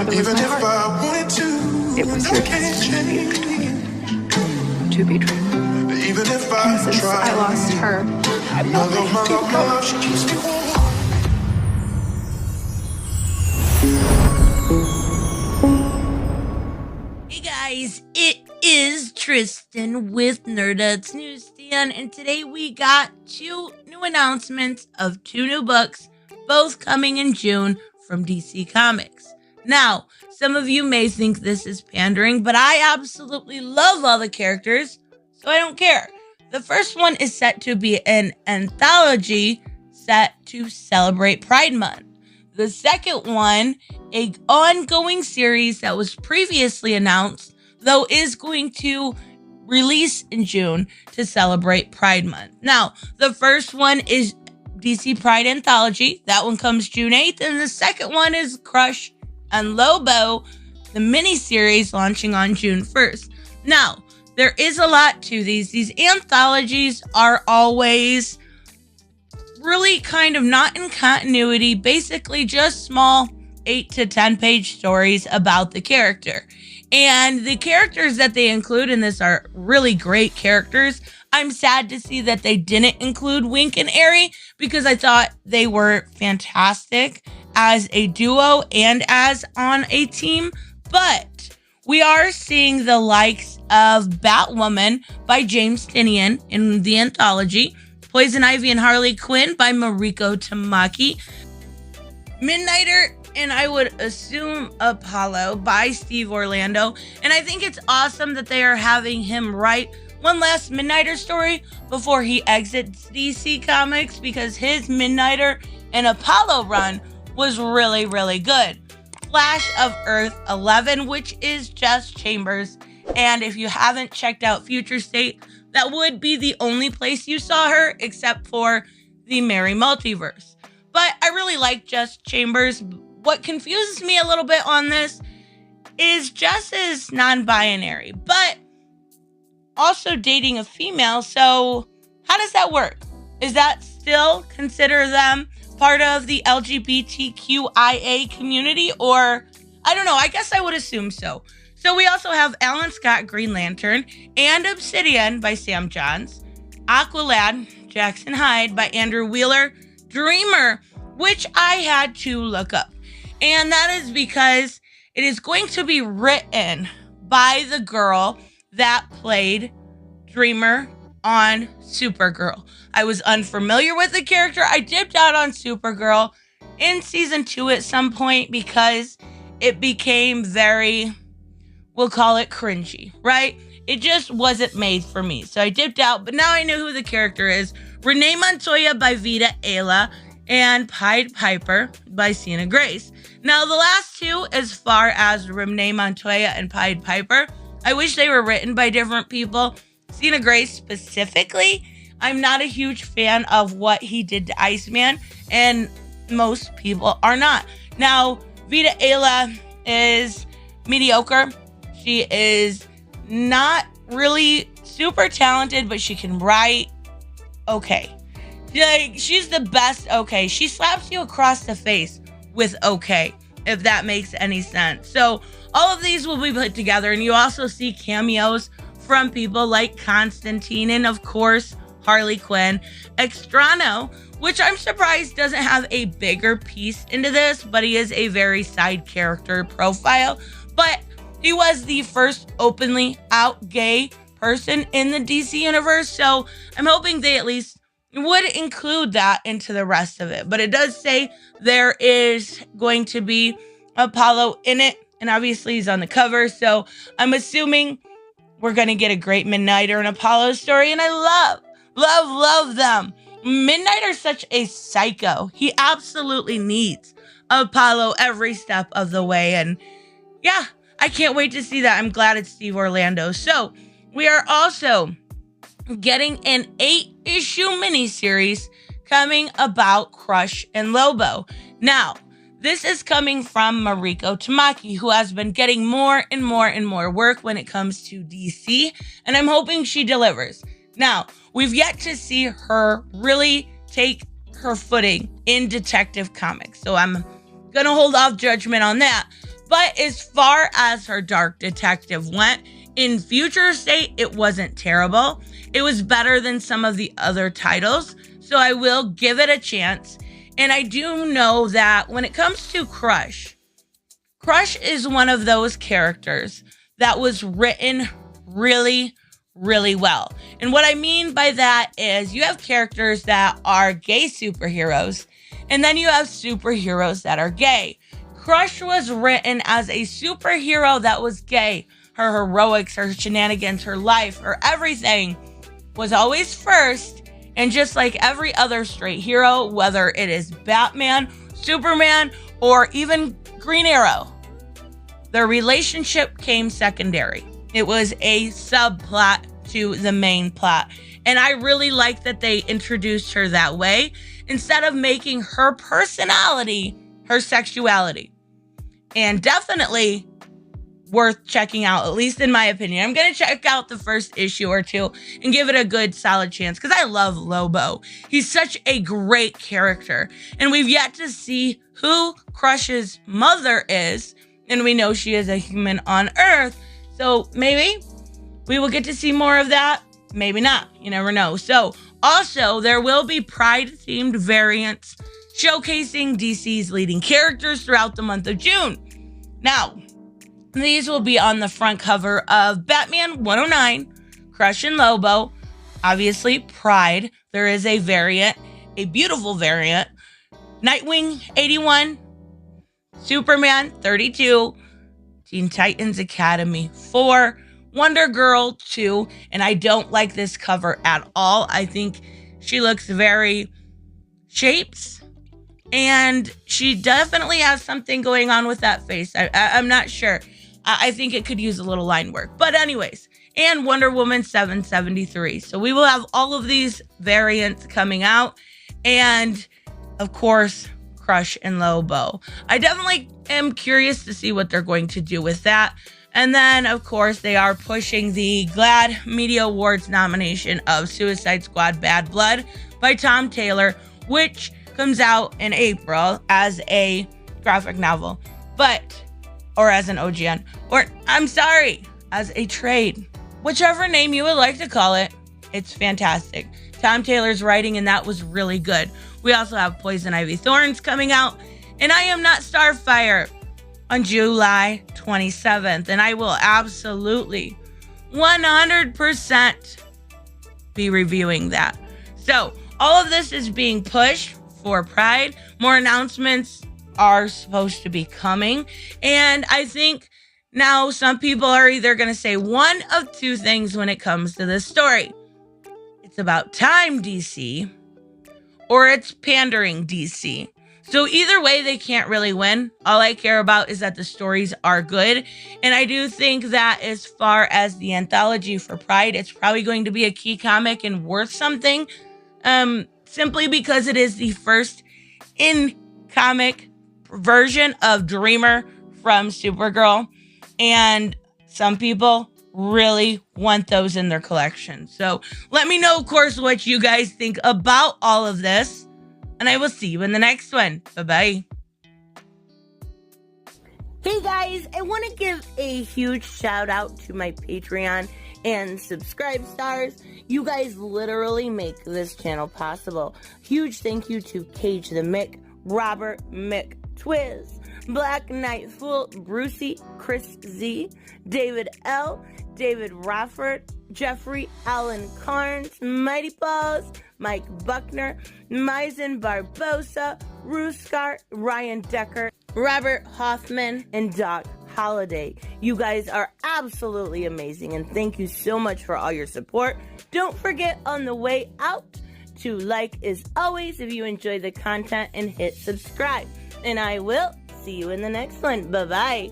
not to lose my heart. It was your destiny to be true. And since I lost her, I'm not ready to keep going. Hey guys, it is Tristan with Nerdut's Newsstand, and today we got 2 new announcements of 2 new books, both coming in June from DC Comics. Now, some of you may think this is pandering, but I absolutely love all the characters, so I don't care. The first one is set to be an anthology set to celebrate Pride Month. The second one, an ongoing series that was previously announced, though is going to release in June to celebrate Pride Month. Now, the first one is DC Pride Anthology. That one comes June 8th. And the second one is Crush and Lobo, the miniseries launching on June 1st. Now, there is a lot to these. These anthologies are always really kind of not in continuity, basically just small 8 to 10 page stories about the character. And the characters that they include in this are really great characters. I'm sad to see that they didn't include Wink and Airy because I thought they were fantastic as a duo and as on a team. But we are seeing the likes of Batwoman by James Tynion in the anthology, Poison Ivy and Harley Quinn by Mariko Tamaki, Midnighter and I would assume Apollo by Steve Orlando. And I think it's awesome that they are having him write one last Midnighter story before he exits DC Comics, because his Midnighter and Apollo run was really, really good. Flash of Earth 11, which is Jess Chambers. And if you haven't checked out Future State, that would be the only place you saw her except for the Merry Multiverse. But I really like Jess Chambers. What confuses me a little bit on this is Jess is non-binary, but also dating a female. So how does that work? Is that still consider them part of the LGBTQIA community? Or I don't know. I guess I would assume so. So we also have Alan Scott Green Lantern and Obsidian by Sam Johns, Aqualad Jackson Hyde by Andrew Wheeler, Dreamer, which I had to look up. And that is because it is going to be written by the girl that played Dreamer on Supergirl. I was unfamiliar with the character. I dipped out on Supergirl in season 2 at some point because it became very, we'll call it cringy, right? It just wasn't made for me. So I dipped out, but now I know who the character is. Renee Montoya by Vita Ayla and Pied Piper by Sienna Grace. Now, the last two, as far as Renee Montoya and Pied Piper, I wish they were written by different people. Sienna Grace specifically, I'm not a huge fan of what he did to Iceman, and most people are not. Now, Vita Ayla is mediocre. She is not really super talented, but she can write okay. Like, she's the best okay. She slaps you across the face with okay, if that makes any sense. So all of these will be put together, and you also see cameos from people like Constantine and, of course, Harley Quinn. Extrano, which I'm surprised doesn't have a bigger piece into this, but he is a very side character profile. But he was the first openly out gay person in the DC universe, so I'm hoping they at least would include that into the rest of it. But it does say there is going to be Apollo in it, and obviously he's on the cover, so I'm assuming we're going to get a great Midnighter and Apollo story, and I love them. Midnighter's such a psycho. He absolutely needs Apollo every step of the way, and yeah, I can't wait to see that. I'm glad it's Steve Orlando. So we are also getting an 8-issue miniseries coming about Crush and Lobo. Now, this is coming from Mariko Tamaki, who has been getting more and more work when it comes to DC, and I'm hoping she delivers. Now, we've yet to see her really take her footing in Detective Comics, so I'm gonna hold off judgment on that. But as far as her dark detective went, in Future State, it wasn't terrible. It was better than some of the other titles, so I will give it a chance. And I do know that when it comes to Crush is one of those characters that was written really, really well. And what I mean by that is you have characters that are gay superheroes, and then you have superheroes that are gay. Crush was written as a superhero that was gay. Her heroics, her shenanigans, her life, her everything was always first. And just like every other straight hero, whether it is Batman, Superman, or even Green Arrow, their relationship came secondary. It was a subplot to the main plot. And I really like that they introduced her that way instead of making her personality her sexuality. And definitely worth checking out, at least in my opinion. I'm going to check out the first issue or two and give it a good solid chance because I love Lobo. He's such a great character. And we've yet to see who Crush's mother is. And we know she is a human on Earth. So maybe we will get to see more of that. Maybe not. You never know. So also, there will be Pride-themed variants showcasing DC's leading characters throughout the month of June. Now, these will be on the front cover of Batman 109, Crush and Lobo, obviously Pride. There is a variant, a beautiful variant, Nightwing 81, Superman 32, Teen Titans Academy 4, Wonder Girl 2, and I don't like this cover at all. I think she looks very shapes, and she definitely has something going on with that face. I'm not sure. I think it could use a little line work. But anyways, and Wonder Woman 773. So we will have all of these variants coming out. And, of course, Crush and Lobo. I definitely am curious to see what they're going to do with that. And then, of course, they are pushing the GLAAD Media Awards nomination of Suicide Squad Bad Blood by Tom Taylor, which comes out in April as a graphic novel. Or as an OGN, or I'm sorry, as a trade. Whichever name you would like to call it, it's fantastic. Tom Taylor's writing, and that was really good. We also have Poison Ivy Thorns coming out, and I Am Not Starfire on July 27th, and I will absolutely 100% be reviewing that. So, all of this is being pushed for Pride. More announcements are supposed to be coming. And I think now some people are either going to say one of two things when it comes to this story. It's about time, DC, or it's pandering, DC. So either way, they can't really win. All I care about is that the stories are good. And I do think that as far as the anthology for Pride, it's probably going to be a key comic and worth something. Simply because it is the first in-comic version of Dreamer from Supergirl, and some people really want those in their collection. So let me know, of course, what you guys think about all of this, and I will see you in the next one. Bye-bye. Hey guys, I want to give a huge shout out to my Patreon and subscribe stars. You guys literally make this channel possible. Huge thank you to Cage the Mick, Robert Mick Twiz, Black Knight Fool, Brucey, Chris Z, David L, David Rafford, Jeffrey Allen Carnes, Mighty Paws, Mike Buckner, Maizen Barbosa, Ruskar, Ryan Decker, Robert Hoffman, and Doc Holiday. You guys are absolutely amazing, and thank you so much for all your support. Don't forget on the way out to like as always if you enjoy the content and hit subscribe. And I will see you in the next one. Bye-bye.